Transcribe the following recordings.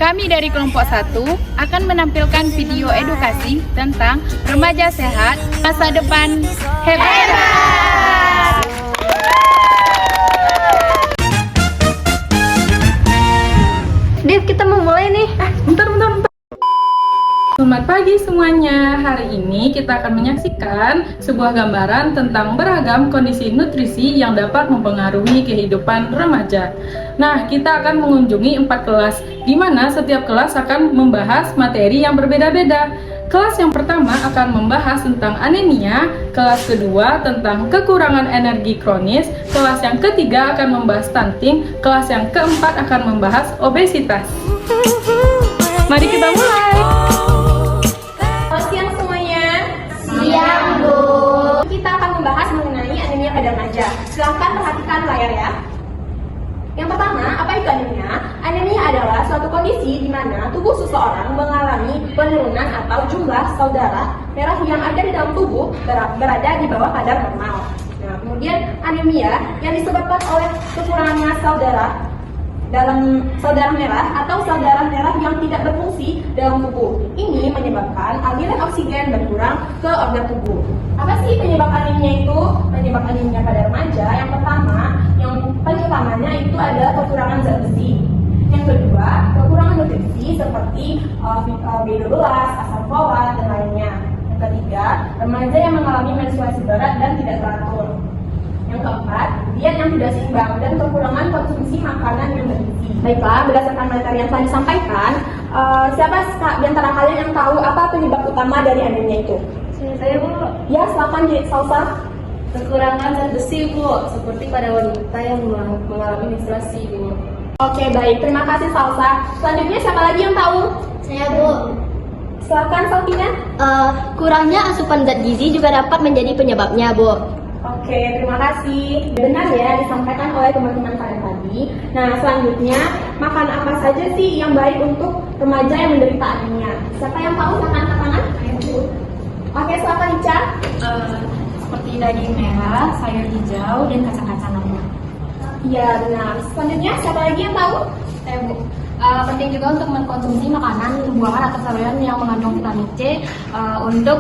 Kami dari kelompok 1 akan menampilkan video edukasi tentang remaja sehat, masa depan hebat. Dev, kita mau mulai nih. Bentar. Selamat pagi semuanya. Hari ini kita akan menyaksikan sebuah gambaran tentang beragam kondisi nutrisi yang dapat mempengaruhi kehidupan remaja. Nah, kita akan mengunjungi 4 kelas, di mana setiap kelas akan membahas materi yang berbeda-beda. Kelas yang pertama akan membahas tentang anemia, kelas kedua tentang kekurangan energi kronis, kelas yang ketiga akan membahas stunting, kelas yang keempat akan membahas obesitas. Mari kita mulai. Siang semuanya. Siang, Bu. Kita akan membahas mengenai anemia pada remaja. Silahkan perhatikan layar ya. Yang pertama, apa itu anemia? Anemia adalah suatu kondisi di mana tubuh seseorang mengalami penurunan atau jumlah sel darah merah yang ada di dalam tubuh berada di bawah kadar normal. Nah, kemudian anemia yang disebabkan oleh kekurangannya sel darah dalam sel darah merah atau sel darah merah yang tidak berfungsi dalam tubuh. Ini menyebabkan aliran oksigen berkurang ke organ tubuh. Apa sih penyebab anemia itu? Penyebab anemia pada remaja yang pertama, yang paling utamanya itu adalah kekurangan zat besi. Yang kedua, kekurangan nutrisi seperti B12, asam folat, dan lainnya. Yang ketiga, remaja yang mengalami menstruasi berat dan tidak teratur. Yang keempat, diet yang tidak seimbang dan kekurangan konsumsi makanan yang bergizi. Baiklah, berdasarkan materi yang telah disampaikan, siapa di antara kalian yang tahu apa penyebab utama dari anemia itu? Saya, Bu. Ya, silakan Salsa. Kekurangan zat besi, Bu, seperti pada wanita yang mengalami menstruasi, Bu. Oke, baik. Terima kasih, Salsa. Selanjutnya, siapa lagi yang tahu? Saya, Bu. Silakan, Saltina. Kurangnya asupan zat gizi juga dapat menjadi penyebabnya, Bu. Oke, terima kasih. Benar ya, disampaikan oleh teman-teman kalian tadi. Nah, selanjutnya, makan apa saja sih yang baik untuk remaja yang menderita anemia? Siapa yang tahu? Silakan angkat tangan. Oke, silakan Ica. Seperti daging merah, sayur hijau, dan kacang-kacang lemak. Iya, benar. Selanjutnya, siapa lagi yang tahu? Saya, Bu. Penting juga untuk mengkonsumsi makanan, buah atau sayuran yang mengandung vitamin C untuk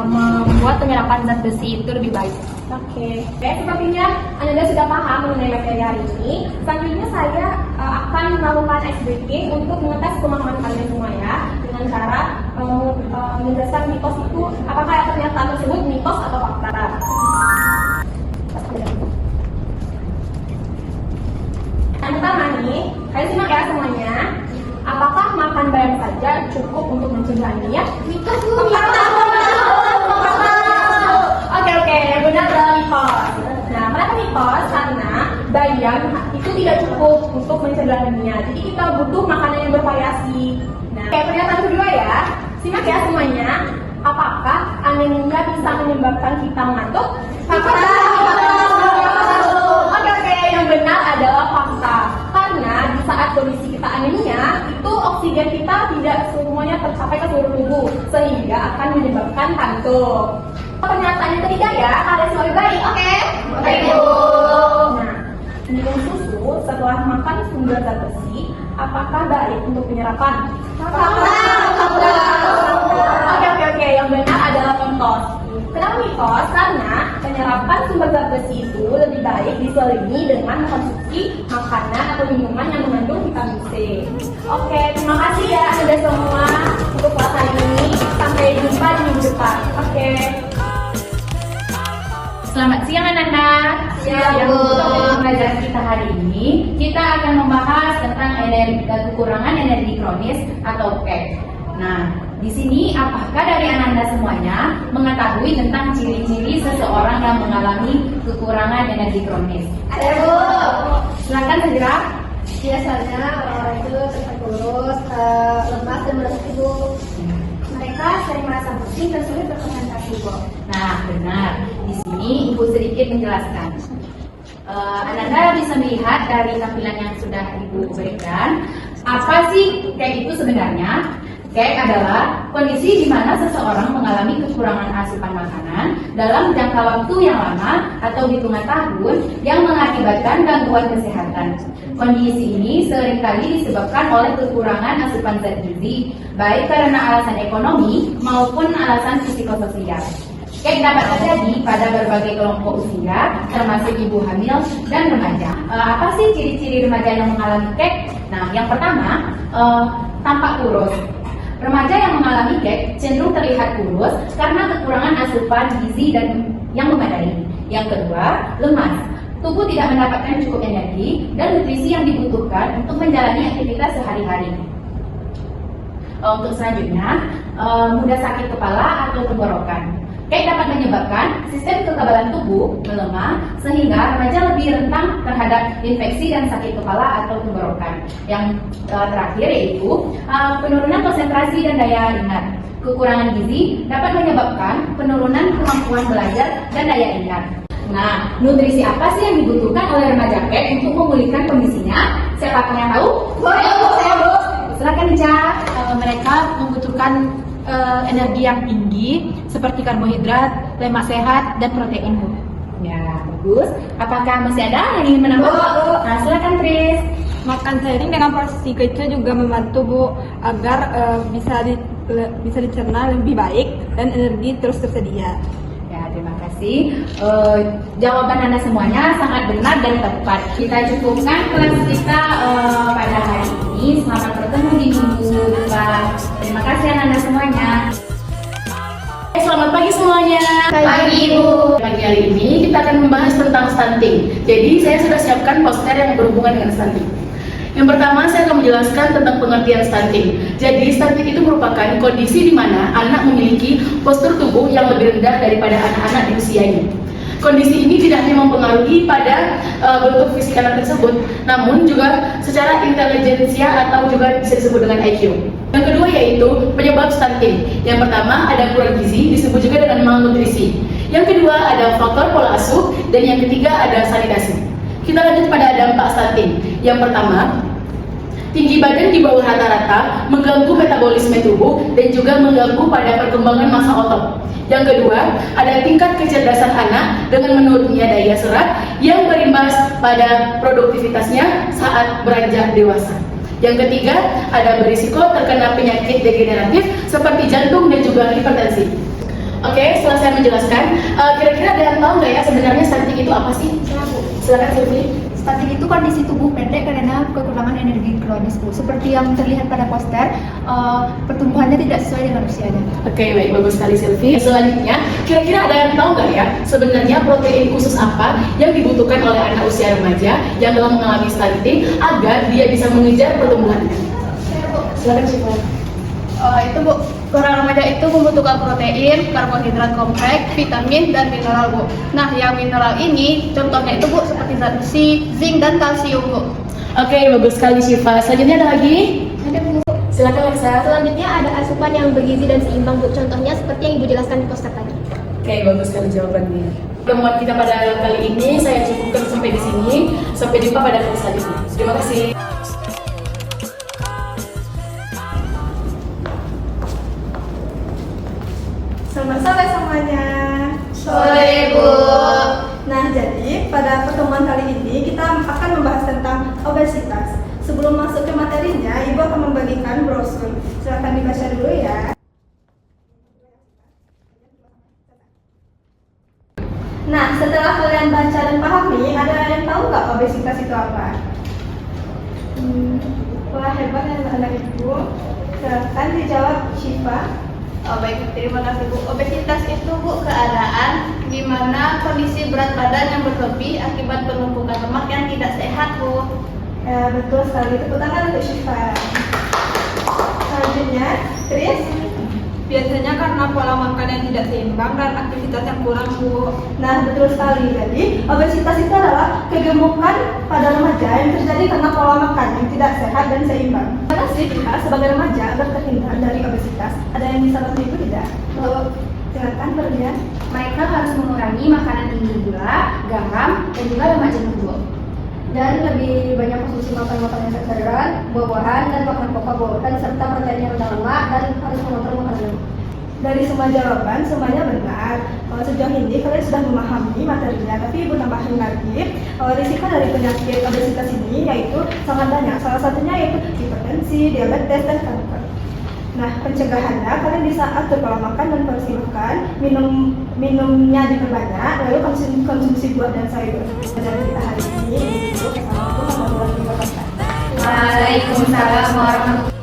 membuat penyerapan zat besi itu lebih baik. Oke, sepertinya Anda sudah paham mengenai materi hari ini. Selanjutnya saya akan melakukan ice breaking untuk mengetes pemahaman kalian semua ya, dengan cara menjelaskan mitos itu apakah pernyataan tersebut mitos atau fakta. Yang pertama nih, kalian simak ya semuanya. Apakah makan bayam saja cukup untuk mencegah anemia? Mitos, Bu. Oke, benar adalah mitos. Nah, kenapa mitos? Karena bayam itu tidak cukup untuk mencegah anemia. Jadi kita butuh makanan yang bervariasi. Nah, pernyataan kedua ya. Simak ya semuanya. Apakah anemia bisa menyebabkan kita mengantuk? Fakta. Oke, yang benar adalah fakta. Karena di saat kondisi kita anemia, itu oksigen kita tidak semuanya tercapai ke seluruh tubuh, sehingga akan menyebabkan kantuk. Pernyataan yang ketiga ya, kalian semua baik, oke? Oke, Bu. Nah, minum susu setelah makan sumber zat besi, apakah baik untuk penyerapan? Oke, yang benar adalah mitos. Kenapa mitos? Karena penyerapan sumber zat besi itu lebih baik diselingi dengan mengkonsumsi makanan atau minuman yang mengandung vitamin C. Oke, terima kasih ya Anda semua untuk kelas hari ini. Sampai jumpa di minggu depan. Oke. Selamat siang anak-anak. Siang, Bu. Untuk pelajaran kita hari ini, kita akan membahas tentang kekurangan energi kronis atau PEK. Nah, di sini apakah dari anak-anak semuanya mengetahui tentang ciri-ciri seseorang yang mengalami kekurangan energi kronis? Ada, Bu. Silakan segera. Biasanya orang-orang itu cepat kurus, lemas dan berat Bu. Mereka sering merasa pusing dan sulit berkonsentrasi, Bu. Nah, benar. Di sini Ibu sedikit menjelaskan. Anda bisa melihat dari tampilan yang sudah Ibu berikan, apa sih kayak itu sebenarnya? Cake adalah kondisi di mana seseorang mengalami kekurangan asupan makanan dalam jangka waktu yang lama atau hitungan tahun yang mengakibatkan gangguan kesehatan. Kondisi ini seringkali disebabkan oleh kekurangan asupan zat gizi, baik karena alasan ekonomi maupun alasan psikososial. Cake dapat terjadi pada berbagai kelompok usia, termasuk ibu hamil dan remaja. Apa sih ciri-ciri remaja yang mengalami cake? Nah, yang pertama, tampak kurus. Remaja yang mengalami cake cenderung terlihat kurus karena kekurangan asupan gizi dan yang memadai. Yang kedua, lemas. Tubuh tidak mendapatkan cukup energi dan nutrisi yang dibutuhkan untuk menjalani aktivitas sehari-hari. Untuk selanjutnya, mudah sakit kepala atau tenggorokan. Cake dapat menyebabkan sistem kekebalan tubuh melemah sehingga remaja lebih rentan terhadap infeksi dan sakit kepala atau tenggorokan. Yang terakhir yaitu penurunan konsentrasi dan daya ingat. Kekurangan gizi dapat menyebabkan penurunan kemampuan belajar dan daya ingat. Nah, nutrisi apa sih yang dibutuhkan oleh remaja cake untuk memulihkan kondisinya? Siapa yang tahu? Saya Bu. Silakan Ica. Mereka membutuhkan energi yang tinggi seperti karbohidrat, lemak sehat, dan protein, Bu. Ya, bagus. Apakah masih ada yang ingin menambah? Nah, silakan Tris. Makan seiring dengan porsi kecil juga membantu, Bu, agar bisa dicerna lebih baik dan energi terus tersedia. Ya, terima kasih. Jawaban Anda semuanya sangat benar dan tepat. Kita cukupkan kelas kita pada hari ini. Selamat bertemu di minggu depan. Terima kasih Anda semuanya. Selamat pagi semuanya. Pagi, Bu. Pagi hari ini kita akan membahas tentang stunting. Jadi saya sudah siapkan poster yang berhubungan dengan stunting. Yang pertama, saya akan menjelaskan tentang pengertian stunting. Jadi, stunting itu merupakan kondisi di mana anak memiliki postur tubuh yang lebih rendah daripada anak-anak di usianya. Kondisi ini tidak hanya mempengaruhi pada bentuk fisik anak tersebut, namun juga secara intelijensia atau juga bisa disebut dengan IQ. Yang kedua yaitu penyebab stunting. Yang pertama ada kurang gizi, disebut juga dengan malnutrisi. Yang kedua ada faktor pola asuh, dan yang ketiga ada sanitasi. Kita lanjut pada dampak stunting. Yang pertama, tinggi badan di bawah rata-rata mengganggu metabolisme tubuh dan juga mengganggu pada perkembangan massa otot. Yang kedua, ada tingkat kecerdasan anak dengan menurunnya daya serap yang berimbas pada produktivitasnya saat beranjak dewasa. Yang ketiga, ada berisiko terkena penyakit degeneratif seperti jantung dan juga hipertensi. Oke, setelah saya menjelaskan, kira-kira ada yang tahu nggak ya sebenarnya stunting itu apa sih? Silakan Sylvie. Stunting itu kondisi tubuh pendek karena kekurangan energi kronis, Bu. Seperti yang terlihat pada poster, pertumbuhannya tidak sesuai dengan usianya. Oke, baik, bagus sekali Sylvie. Selanjutnya, kira-kira ada yang tahu nggak ya sebenarnya protein khusus apa yang dibutuhkan oleh anak usia remaja yang telah mengalami stunting agar dia bisa mengejar pertumbuhannya? Silakan Syifa. Itu, Bu, orang remaja itu membutuhkan protein, karbohidrat kompleks, vitamin, dan mineral, Bu. Nah, yang mineral ini contohnya itu, Bu, seperti zat besi, zinc, dan kalsium, Bu. Oke, bagus sekali Syifa. Selanjutnya ada lagi? Ada, Bu. Silakan Leksa. Selanjutnya ada asupan yang bergizi dan seimbang, Bu. Contohnya seperti yang Ibu jelaskan di poster tadi. Oke, bagus sekali jawabannya. Pertemuan kita pada kali ini saya cukupkan sampai di sini. Sampai jumpa pada kali selanjutnya. Terima kasih. Selamat sore semuanya. Sore, Bu. Nah, jadi pada pertemuan kali ini kita akan membahas tentang obesitas. Sebelum masuk ke materinya, Ibu akan membagikan brosur. Silakan dibaca dulu ya. Nah, setelah kalian baca dan pahami, ada yang tahu nggak obesitas itu apa? Wah, hebat ya anak Ibu. Silakan dijawab Syifa. Oh, baik, terima kasih, Bu. Obesitas itu, Bu, keadaan di mana kondisi berat badan yang berlebih akibat penumpukan lemak yang tidak sehat, Bu. Ya, betul sekali. Tepuk tangan untuk Syifa. Selanjutnya, Tris. Biasanya karena pola makan yang tidak seimbang dan aktivitas yang kurang, Bu. Nah, betul sekali. Jadi, obesitas itu adalah kegemukan pada remaja yang terjadi karena pola makan yang tidak sehat dan seimbang. Bagaimana sih kita sebagai remaja agar terhindar dari obesitas? Ada yang bisa bantu Ibu tidak? Silakan Berlian. Mereka harus mengurangi makanan tinggi gula, garam, dan juga lemak jenuh, Bu. dan lebih banyak konsumsi makan-makanan yang segar, buah-buahan dan makan pokok dan serta protein yang rendah lemak dan harus mengontrol makanan. Dari semua jawaban, semuanya benar. Sejauh ini kalian sudah memahami materinya, tapi ibu tambahin lagi, risiko dari penyakit obesitas ini yaitu sangat banyak. Salah satunya yaitu hipertensi, diabetes, dan kanker. Nah, pencegahannya kalian bisa atur pola makan dan porsi makan, minumnya diperbanyak, lalu konsumsi buah dan sayur. Dan kita hari ini itu Assalamualaikum warahmatullahi wabarakatuh. Waalaikumsalam warahmatullahi.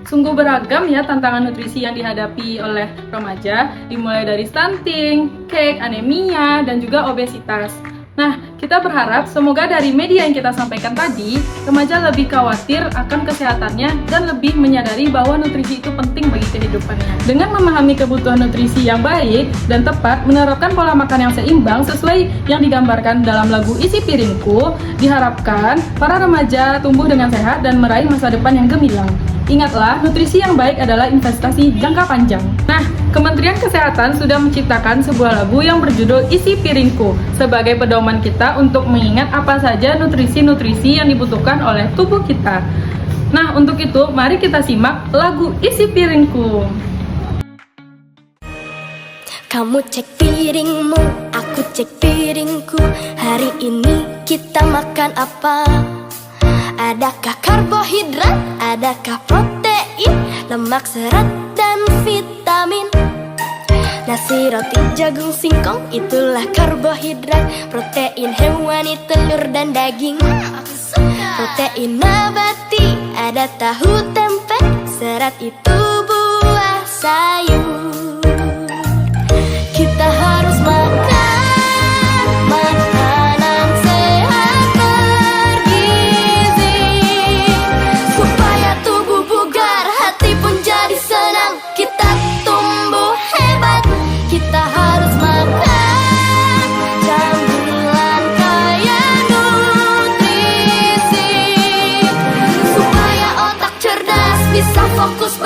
Sungguh beragam ya tantangan nutrisi yang dihadapi oleh remaja, dimulai dari stunting, cake, anemia, dan juga obesitas. Nah, kita berharap semoga dari media yang kita sampaikan tadi, remaja lebih khawatir akan kesehatannya dan lebih menyadari bahwa nutrisi itu penting bagi kehidupannya. Dengan memahami kebutuhan nutrisi yang baik dan tepat, menerapkan pola makan yang seimbang sesuai yang digambarkan dalam lagu Isi Piringku, diharapkan para remaja tumbuh dengan sehat dan meraih masa depan yang gemilang. Ingatlah, nutrisi yang baik adalah investasi jangka panjang. Nah, Kementerian Kesehatan sudah menciptakan sebuah lagu yang berjudul Isi Piringku sebagai pedoman kita untuk mengingat apa saja nutrisi-nutrisi yang dibutuhkan oleh tubuh kita. Nah, untuk itu, mari kita simak lagu Isi Piringku. Kamu cek piringmu, aku cek piringku. Hari ini kita makan apa? Adakah karbohidrat, adakah protein, lemak, serat, dan vitamin? Nasi, roti, jagung, singkong, itulah karbohidrat. Protein hewani, telur, dan daging. Protein nabati, ada tahu, tempe. Serat itu buah, sayur. Kita harus makan makanan sehat bergizi supaya tubuh bugar, hati pun jadi senang. Kita tumbuh hebat. Kita harus makan camilan kaya nutrisi supaya otak cerdas bisa fokus